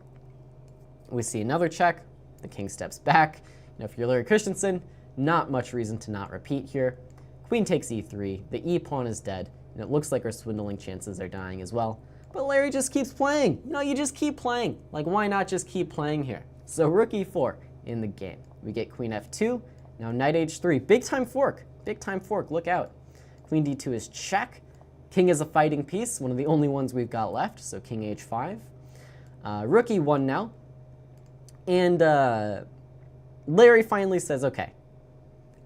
We see another check. The king steps back. Now, if you're Larry Christiansen, not much reason to not repeat here. Queen takes e3. The e pawn is dead, and it looks like our swindling chances are dying as well. But Larry just keeps playing. No, you just keep playing. Like, why not just keep playing here? So rook e4 in the game. We get queen f2. Now knight h3. Big time fork. Big time fork. Look out. Queen d2 is check. King is a fighting piece, one of the only ones we've got left. So king h5. Rook e1 now. And Larry finally says, okay,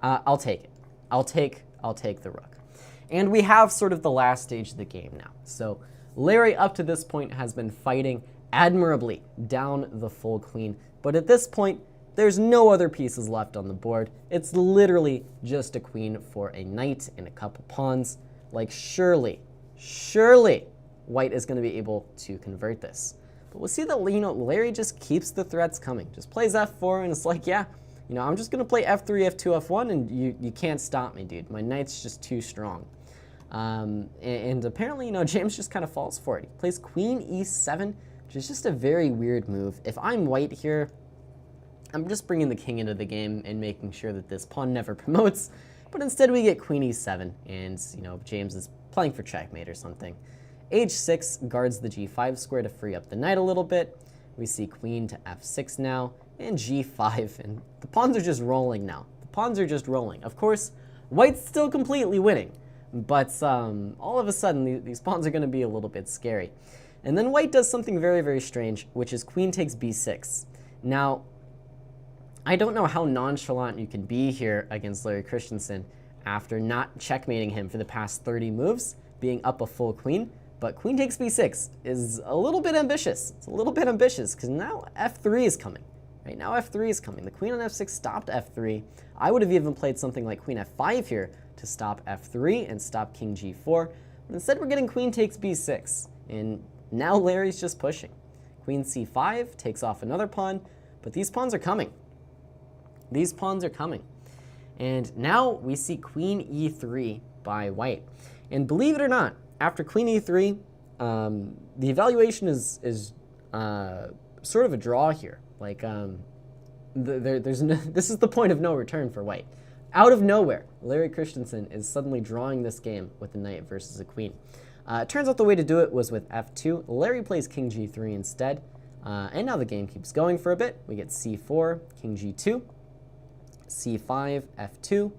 I'll take it. I'll take the rook. And we have sort of the last stage of the game now. So Larry, up to this point, has been fighting admirably down the full queen. But at this point, there's no other pieces left on the board. It's literally just a queen for a knight and a couple pawns. Like, surely, white is going to be able to convert this. But we'll see that, you know, Larry just keeps the threats coming. Just plays f4, and it's like, yeah, you know, I'm just going to play f3, f2, f1, and you can't stop me, dude. My knight's just too strong. And apparently, you know, James just kind of falls for it. He plays queen e7, which is just a very weird move. If I'm white here, I'm just bringing the king into the game and making sure that this pawn never promotes. But instead, we get queen e7, and, you know, James is playing for checkmate or something. h6 guards the g5 square to free up the knight a little bit. We see queen to f6 now, and g5, and the pawns are just rolling now. The pawns are just rolling. Of course, white's still completely winning, but all of a sudden, these pawns are going to be a little bit scary. And then white does something very, very strange, which is queen takes b6. Now, I don't know how nonchalant you can be here against Larry Christiansen after not checkmating him for the past 30 moves, being up a full queen. But queen takes b6 is a little bit ambitious. It's a little bit ambitious because now f3 is coming. Right now f3 is coming. The queen on f6 stopped f3. I would have even played something like queen f5 here to stop f3 and stop king g4. But instead we're getting queen takes b6. And now Larry's just pushing. Queen c5 takes off another pawn, but these pawns are coming. These pawns are coming. And now we see queen e3 by white. And believe it or not, after queen e3, the evaluation is sort of a draw here. Like, this is the point of no return for white. Out of nowhere, Larry Christiansen is suddenly drawing this game with a knight versus a queen. It turns out the way to do it was with f2. Larry plays king g3 instead. And now the game keeps going for a bit. We get c4, king g2, c5, f2,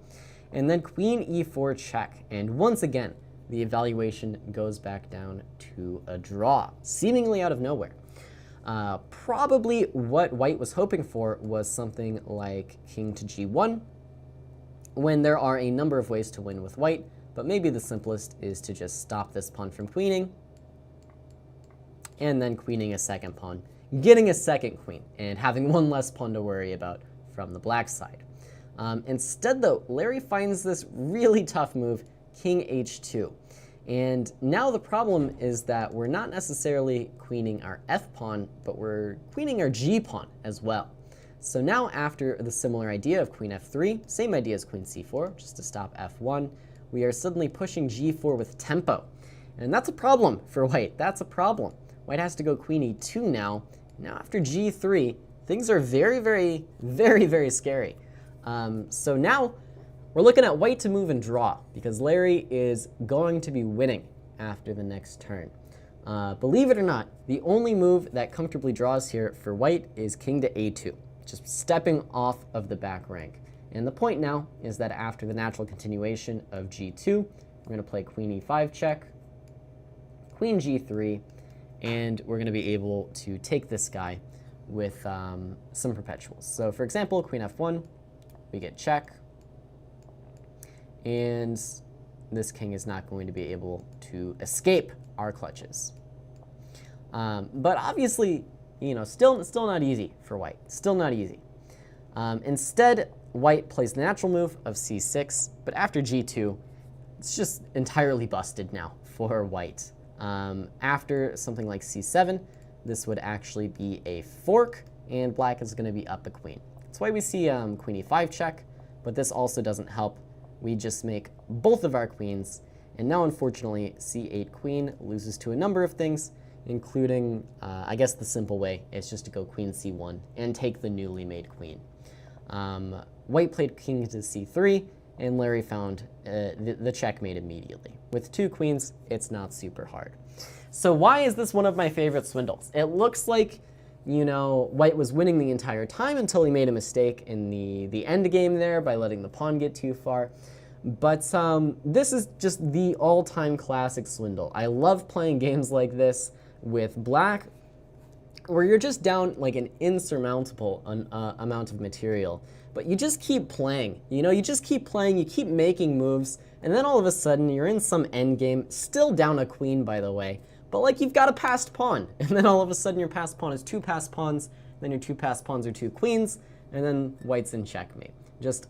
and then queen e4 check. And once again, the evaluation goes back down to a draw, seemingly out of nowhere. Probably what white was hoping for was something like king to g1, when there are a number of ways to win with white, but maybe the simplest is to just stop this pawn from queening, and then queening a second pawn, getting a second queen, and having one less pawn to worry about from the black side. Instead, though, Larry finds this really tough move, king h2. And now the problem is that we're not necessarily queening our f pawn, but we're queening our g pawn as well. So now after the similar idea of queen f3, same idea as queen c4, just to stop f1, we are suddenly pushing g4 with tempo. And that's a problem for white. That's a problem. White has to go queen e2 now. Now after g3, things are very, very, very, very scary. So now we're looking at white to move and draw because Larry is going to be winning after the next turn. Believe it or not, the only move that comfortably draws here for white is king to a2, just stepping off of the back rank. And the point now is that after the natural continuation of g2, we're going to play queen e5 check, queen g3, and we're going to be able to take this guy with some perpetuals. So for example, queen f1, we get check, and this king is not going to be able to escape our clutches. But obviously, still not easy for white. Still not easy. Instead, white plays the natural move of c6, but after g2, it's just entirely busted now for white. After something like c7, this would actually be a fork, and black is going to be up a queen. That's why we see queen e5 check, but this also doesn't help. We just make both of our queens, and now unfortunately c8 queen loses to a number of things, including, I guess the simple way is just to go queen c1 and take the newly made queen. White played king to c3, and Larry found the checkmate immediately. With two queens, it's not super hard. So why is this one of my favorite swindles? It looks like, white was winning the entire time until he made a mistake in the end game there by letting the pawn get too far. But this is just the all-time classic swindle. I love playing games like this with black, where you're just down like an insurmountable amount of material, but you just keep playing. You just keep playing, you keep making moves, and then all of a sudden you're in some end game, still down a queen, by the way, but like you've got a passed pawn, and then all of a sudden your passed pawn is two passed pawns, then your two passed pawns are two queens, and then white's in checkmate.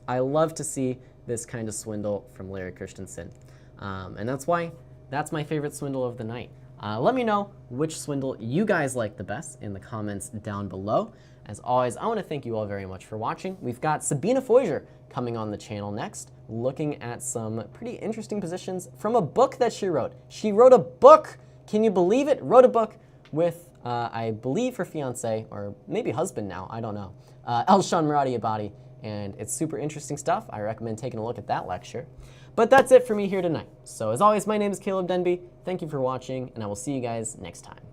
I love to see this kind of swindle from Larry Christiansen, and that's my favorite swindle of the night. Let me know which swindle you guys like the best in the comments down below. As always, I want to thank you all very much for watching. We've got Sabina Foiser coming on the channel next, looking at some pretty interesting positions from a book that she wrote. She wrote a book! Can you believe it? Wrote a book with, I believe, her fiance, or maybe husband now, I don't know, Elshan Muradi Abadi, and it's super interesting stuff. I recommend taking a look at that lecture. But that's it for me here tonight. So as always, my name is Caleb Denby. Thank you for watching, and I will see you guys next time.